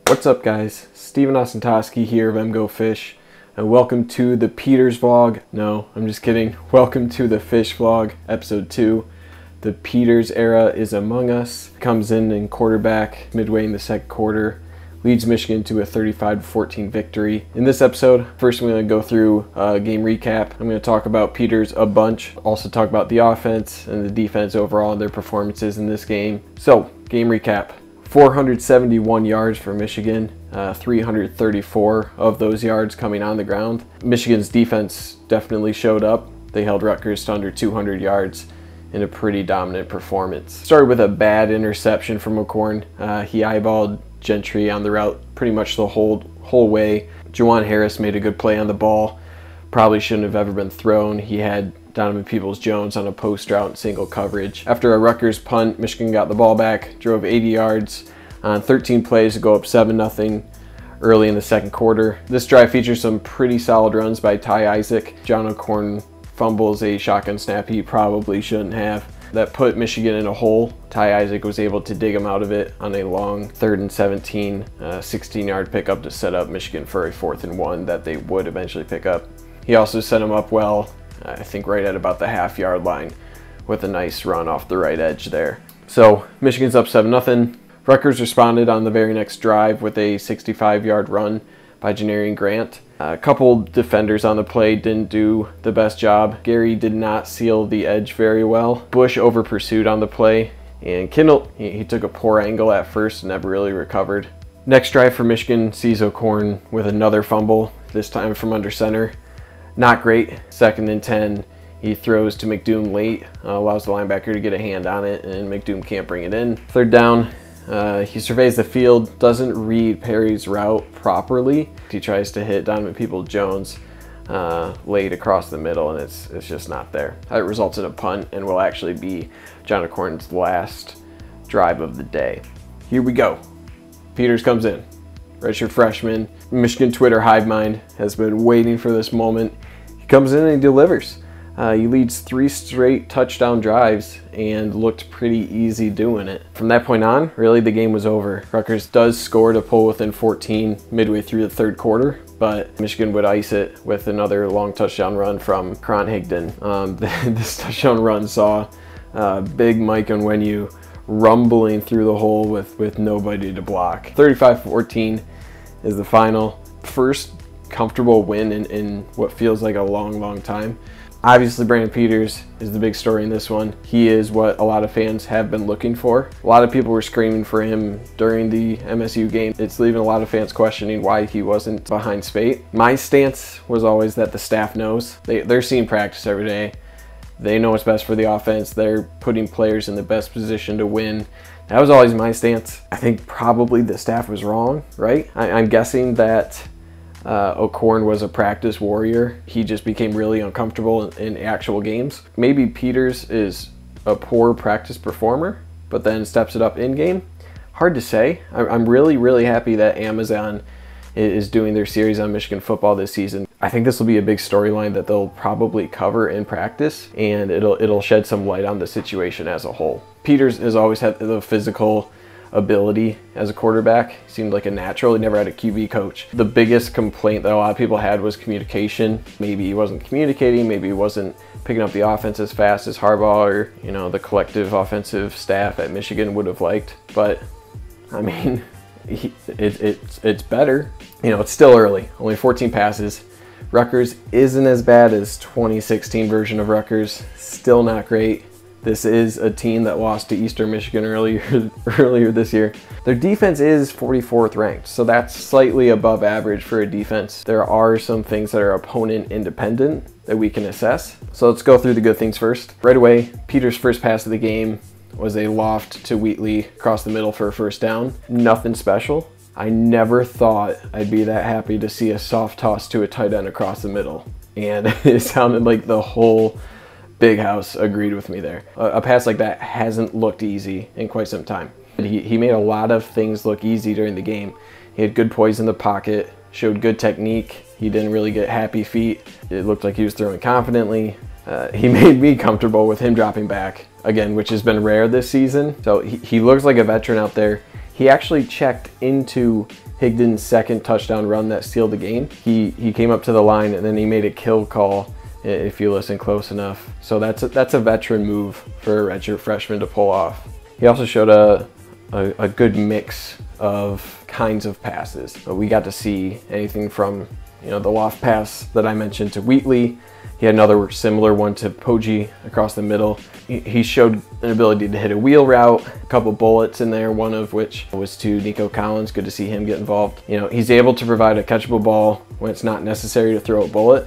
What's up, guys? Steven Osentoski here of MGoFish, and welcome to the Peters vlog. No, I'm just kidding. Welcome to the Fish vlog, episode 2. The Peters era is among us. Comes in quarterback midway in the second quarter. Leads Michigan to a 35-14 victory. In this episode, first I'm going to go through a game recap. I'm going to talk about Peters a bunch. Also talk about the offense and the defense overall and their performances in this game. So, game recap. 471 yards for Michigan, 334 of those yards coming on the ground. Michigan's defense definitely showed up. They held Rutgers to under 200 yards in a pretty dominant performance. Started with a bad interception from McCorn. He eyeballed Gentry on the route pretty much the whole way. Juwan Harris made a good play on the ball. Probably shouldn't have ever been thrown. He had Donovan Peoples-Jones on a post route and single coverage. After a Rutgers punt, Michigan got the ball back, drove 80 yards on 13 plays to go up 7-0 early in the second quarter. This drive features some pretty solid runs by Ty Isaac. John O'Korn fumbles a shotgun snap he probably shouldn't have. That put Michigan in a hole. Ty Isaac was able to dig him out of it on a long 3rd and 17, 16-yard pickup to set up Michigan for a 4th and 1 that they would eventually pick up. He also set him up well, I think right at about the half-yard line with a nice run off the right edge there. So Michigan's up 7-0. Rutgers responded on the very next drive with a 65-yard run by Janarian Grant. A couple defenders on the play didn't do the best job. Gary did not seal the edge very well. Bush over pursued on the play, and Kindle, he took a poor angle at first and never really recovered. Next drive for Michigan sees O'Korn with another fumble, this time from under center. Not great. 2nd and 10. He throws to McDoom late, allows the linebacker to get a hand on it, and McDoom can't bring it in. 3rd down. He surveys the field, doesn't read Perry's route properly. He tries to hit Donovan Peoples-Jones late across the middle, and it's just not there. It results in a punt and will actually be John O'Korn's last drive of the day. Here we go. Peters comes in. Redshirt freshman. Michigan Twitter hive mind has been waiting for this moment. He comes in and he delivers. He leads 3 straight touchdown drives and looked pretty easy doing it. From that point on, really the game was over. Rutgers does score to pull within 14 midway through the 3rd quarter, but Michigan would ice it with another long touchdown run from Karan Higdon. This touchdown run saw big Mike Onwenu rumbling through the hole with nobody to block. 35-14 is the final. First comfortable win in what feels like a long time. Obviously, Brandon Peters is the big story in this one. He is what a lot of fans have been looking for. A lot of people were screaming for him during the MSU game. It's leaving a lot of fans questioning why he wasn't behind Spate. My stance was always that the staff knows. They're seeing practice every day. They know what's best for the offense. They're putting players in the best position to win. That was always my stance. I think probably the staff was wrong, right? I'm guessing that O'Korn was a practice warrior. He just became really uncomfortable in actual games. Maybe Peters is a poor practice performer, but then steps it up in game. Hard to say. I'm really happy that Amazon is doing their series on Michigan football this season. I think this will be a big storyline that they'll probably cover in practice, and it'll shed some light on the situation as a whole. Peters has always had the physical ability as a quarterback. He seemed like a natural. He never had a QB coach. The biggest complaint that a lot of people had was communication. Maybe he wasn't communicating, maybe he wasn't picking up the offense as fast as Harbaugh or the collective offensive staff at Michigan would have liked. But I mean, it's better. It's still early. Only 14 passes. Rutgers isn't as bad as 2016 version of Rutgers. Still not great. This is a team that lost to Eastern Michigan earlier this year. Their defense is 44th ranked, so that's slightly above average for a defense. There are some things that are opponent independent that we can assess. So let's go through the good things first. Right away, Peters' first pass of the game was a loft to Wheatley across the middle for a 1st down. Nothing special. I never thought I'd be that happy to see a soft toss to a tight end across the middle. And it sounded like the whole Big House agreed with me there. A pass like that hasn't looked easy in quite some time. He made a lot of things look easy during the game. He had good poise in the pocket, showed good technique. He didn't really get happy feet. It looked like he was throwing confidently. He made me comfortable with him dropping back, again, which has been rare this season. So he looks like a veteran out there. He actually checked into Higdon's second touchdown run that sealed the game. He came up to the line and then he made a kill call, if you listen close enough. So that's a veteran move for a redshirt freshman to pull off. He also showed a good mix of kinds of passes. But we got to see anything from, you know, the loft pass that I mentioned to Wheatley. He had another similar one to Poggi across the middle. He showed an ability to hit a wheel route, a couple bullets in there, one of which was to Nico Collins. Good to see him get involved. You know, he's able to provide a catchable ball when it's not necessary to throw a bullet.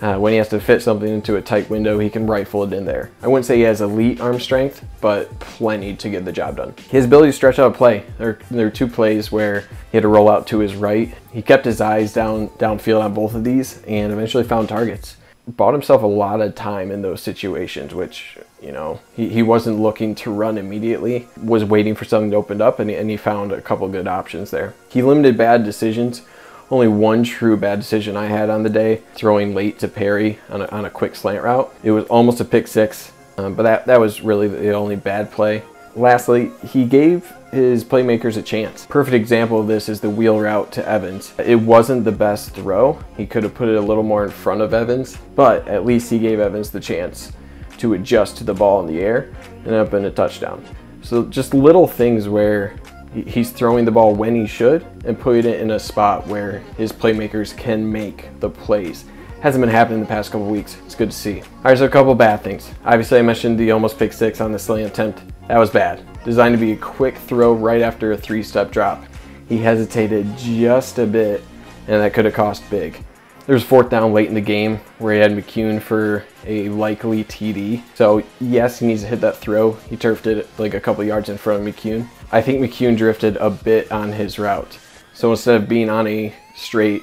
When he has to fit something into a tight window, he can rifle it in there. I wouldn't say he has elite arm strength, but plenty to get the job done. His ability to stretch out a play. There were 2 plays where he had to roll out to his right. He kept his eyes downfield on both of these and eventually found targets. Bought himself a lot of time in those situations, which, you know, he wasn't looking to run immediately, was waiting for something to open up, and he found a couple good options there. He limited bad decisions. Only one true bad decision I had on the day, throwing late to Perry on a quick slant route. It was almost a pick 6, but that was really the only bad play. Lastly, he gave his playmakers a chance. Perfect example of this is the wheel route to Evans. It wasn't the best throw. He could have put it a little more in front of Evans, but at least he gave Evans the chance to adjust to the ball in the air and end up in a touchdown. So just little things where he's throwing the ball when he should and putting it in a spot where his playmakers can make the plays. Hasn't been happening the past couple weeks. It's good to see. All right, so a couple bad things. Obviously, I mentioned the almost pick 6 on the slant attempt. That was bad. Designed to be a quick throw right after a 3-step drop. He hesitated just a bit, and that could have cost big. There was 4th down late in the game where he had McCune for a likely TD. So yes, he needs to hit that throw. He turfed it like a couple yards in front of McCune. I think McCune drifted a bit on his route. So instead of being on a straight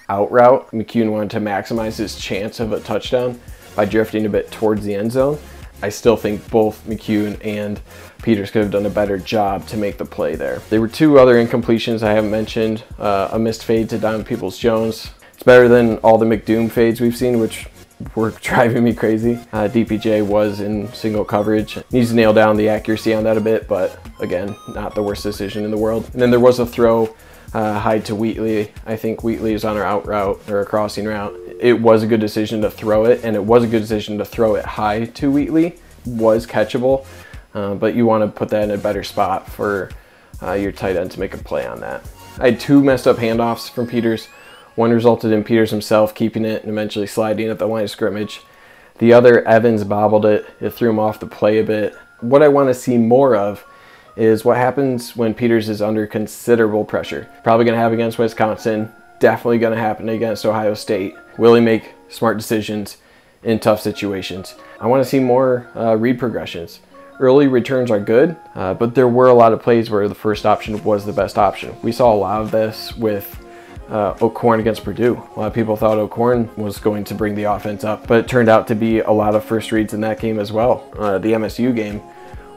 out route, McCune wanted to maximize his chance of a touchdown by drifting a bit towards the end zone. I still think both McCune and Peters could have done a better job to make the play there. There were 2 other incompletions I haven't mentioned. A missed fade to Donovan Peoples-Jones. It's better than all the McDoom fades we've seen, which were driving me crazy. DPJ was in single coverage. Needs to nail down the accuracy on that a bit, but again, not the worst decision in the world. And then there was a throw high to Wheatley. I think Wheatley is on our out route or a crossing route. It was a good decision to throw it, and it was a good decision to throw it high to Wheatley. Was catchable, but you want to put that in a better spot for your tight end to make a play on that. I had 2 messed up handoffs from Peters. One resulted in Peters himself keeping it and eventually sliding at the line of scrimmage. The other, Evans bobbled it. It threw him off the play a bit. What I want to see more of is what happens when Peters is under considerable pressure. Probably going to happen against Wisconsin. Definitely going to happen against Ohio State. Will he make smart decisions in tough situations? I want to see more read progressions. Early returns are good, but there were a lot of plays where the first option was the best option. We saw a lot of this with O'Korn against Purdue. A lot of people thought O'Korn was going to bring the offense up, but it turned out to be a lot of first reads in that game as well. The MSU game,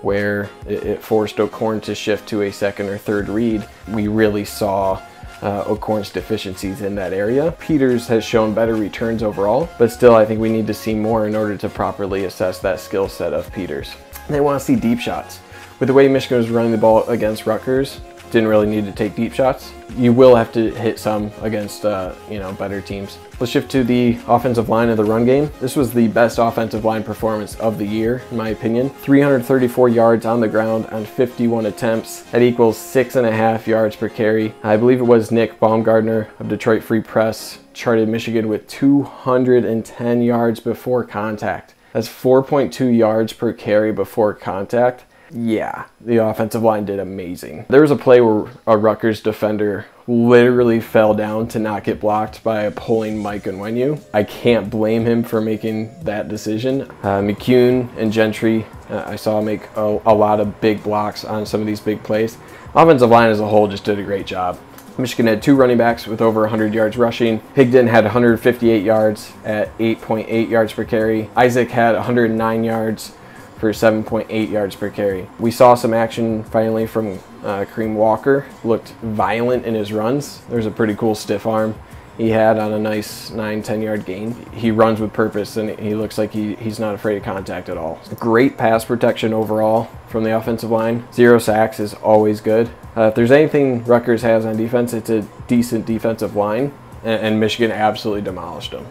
where it forced O'Korn to shift to a second or third read, we really saw O'Korn's deficiencies in that area. Peters has shown better returns overall, but still I think we need to see more in order to properly assess that skill set of Peters. They want to see deep shots. With the way Michigan was running the ball against Rutgers, didn't really need to take deep shots. You will have to hit some against better teams. Let's shift to the offensive line of the run game. This was the best offensive line performance of the year, in my opinion. 334 yards on the ground on 51 attempts. That equals 6.5 yards per carry. I believe it was Nick Baumgardner of Detroit Free Press charted Michigan with 210 yards before contact. That's 4.2 yards per carry before contact. Yeah, the offensive line did amazing. There was a play where a Rutgers defender literally fell down to not get blocked by a pulling Mike Onwenu. I can't blame him for making that decision. McCune and Gentry, I saw make a lot of big blocks on some of these big plays. Offensive line as a whole just did a great job. Michigan had 2 running backs with over 100 yards rushing. Higdon had 158 yards at 8.8 yards per carry. Isaac had 109 yards for 7.8 yards per carry. We saw some action finally from Kareem Walker. Looked violent in his runs. There's a pretty cool stiff arm he had on a nice 9-10 yard gain. He runs with purpose and he looks like he's not afraid of contact at all. Great pass protection overall from the offensive line. 0 sacks is always good. If there's anything Rutgers has on defense, it's a decent defensive line, and Michigan absolutely demolished them.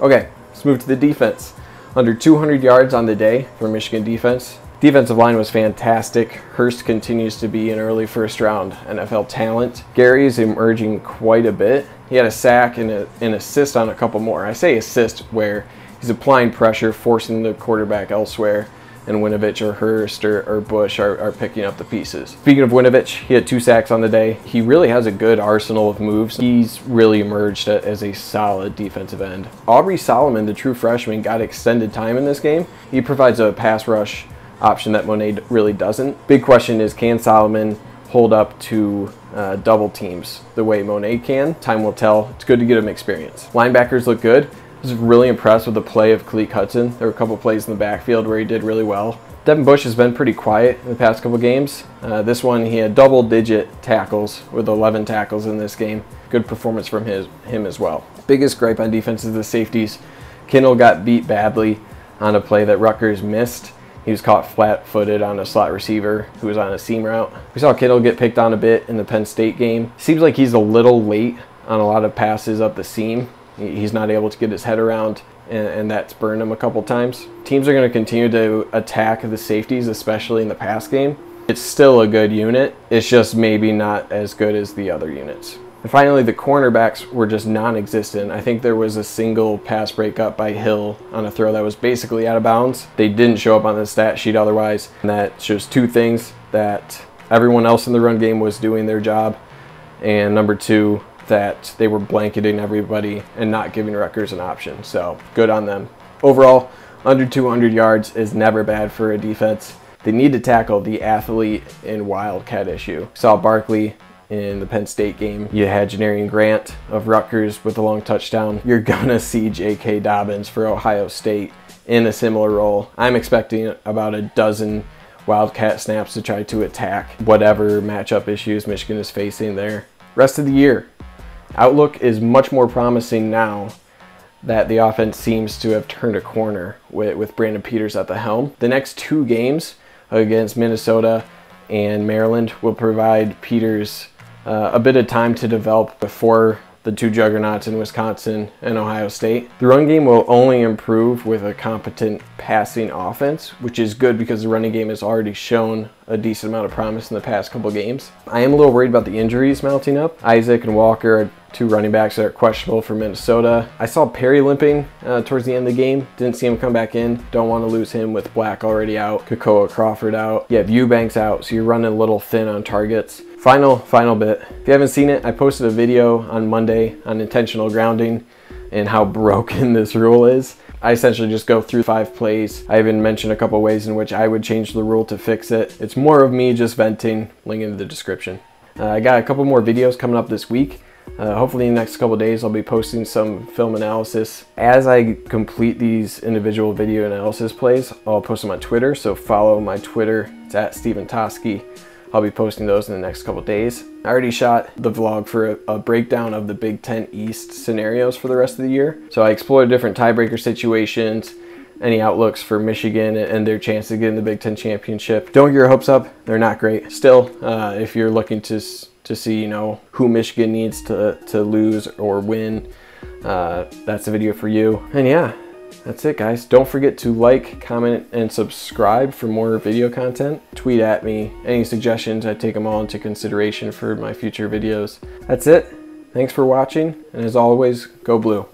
Okay, let's move to the defense. Under 200 yards on the day for Michigan defense. Defensive line was fantastic. Hurst continues to be an early first-round NFL talent. Gary is emerging quite a bit. He had a sack and an assist on a couple more. I say assist where he's applying pressure, forcing the quarterback elsewhere, and Winovich or Hurst or Bush are picking up the pieces. Speaking of Winovich, he had 2 sacks on the day. He really has a good arsenal of moves. He's really emerged as a solid defensive end. Aubrey Solomon, the true freshman, got extended time in this game. He provides a pass rush option that Monet really doesn't. Big question is, can Solomon hold up to double teams the way Monet can? Time will tell. It's good to get him experience. Linebackers look good. I was really impressed with the play of Khaleke Hudson. There were a couple plays in the backfield where he did really well. Devin Bush has been pretty quiet in the past couple games. This one, he had double-digit tackles with 11 tackles in this game. Good performance from him as well. Biggest gripe on defense is the safeties. Kindle got beat badly on a play that Rutgers missed. He was caught flat-footed on a slot receiver who was on a seam route. We saw Kindle get picked on a bit in the Penn State game. Seems like he's a little late on a lot of passes up the seam. He's not able to get his head around, and that's burned him a couple times. Teams are going to continue to attack the safeties, especially in the pass game. It's still a good unit. It's just maybe not as good as the other units. And finally, the cornerbacks were just non-existent. I think there was a single pass breakup by Hill on a throw that was basically out of bounds. They didn't show up on the stat sheet otherwise, and that shows 2 things: that everyone else in the run game was doing their job, and number 2, that they were blanketing everybody and not giving Rutgers an option. So good on them. Overall, under 200 yards is never bad for a defense. They need to tackle the athlete and wildcat issue. Saw Barkley in the Penn State game. You had Janarian Grant of Rutgers with a long touchdown. You're gonna see J.K. Dobbins for Ohio State in a similar role. I'm expecting about a dozen wildcat snaps to try to attack whatever matchup issues Michigan is facing there. Rest of the year, outlook is much more promising now that the offense seems to have turned a corner with Brandon Peters at the helm. The next 2 games against Minnesota and Maryland will provide Peters a bit of time to develop before the 2 juggernauts in Wisconsin and Ohio State. The run game will only improve with a competent passing offense, which is good because the running game has already shown a decent amount of promise in the past couple games. I am a little worried about the injuries mounting up. Isaac and Walker are 2 running backs that are questionable for Minnesota. I saw Perry limping towards the end of the game. Didn't see him come back in. Don't want to lose him with Black already out, Kakoa Crawford out. You have Eubanks out, so you're running a little thin on targets. Final bit. If you haven't seen it, I posted a video on Monday on intentional grounding and how broken this rule is. I essentially just go through 5 plays. I even mentioned a couple ways in which I would change the rule to fix it. It's more of me just venting. Link in the description. I got a couple more videos coming up this week. Hopefully in the next couple days I'll be posting some film analysis. As I complete these individual video analysis plays, I'll post them on Twitter, so follow my Twitter. It's at Stephen Toski. I'll be posting those in the next couple days. I already shot the vlog for a breakdown of the Big Ten East scenarios for the rest of the year. So I explored different tiebreaker situations, any outlooks for Michigan and their chance to get in the Big Ten championship. Don't get your hopes up, they're not great. Still, if you're looking to see, who Michigan needs to lose or win, that's the video for you. And yeah, that's it, guys. Don't forget to like, comment, and subscribe for more video content. Tweet at me any suggestions. I take them all into consideration for my future videos. That's it. Thanks for watching, and as always, go blue.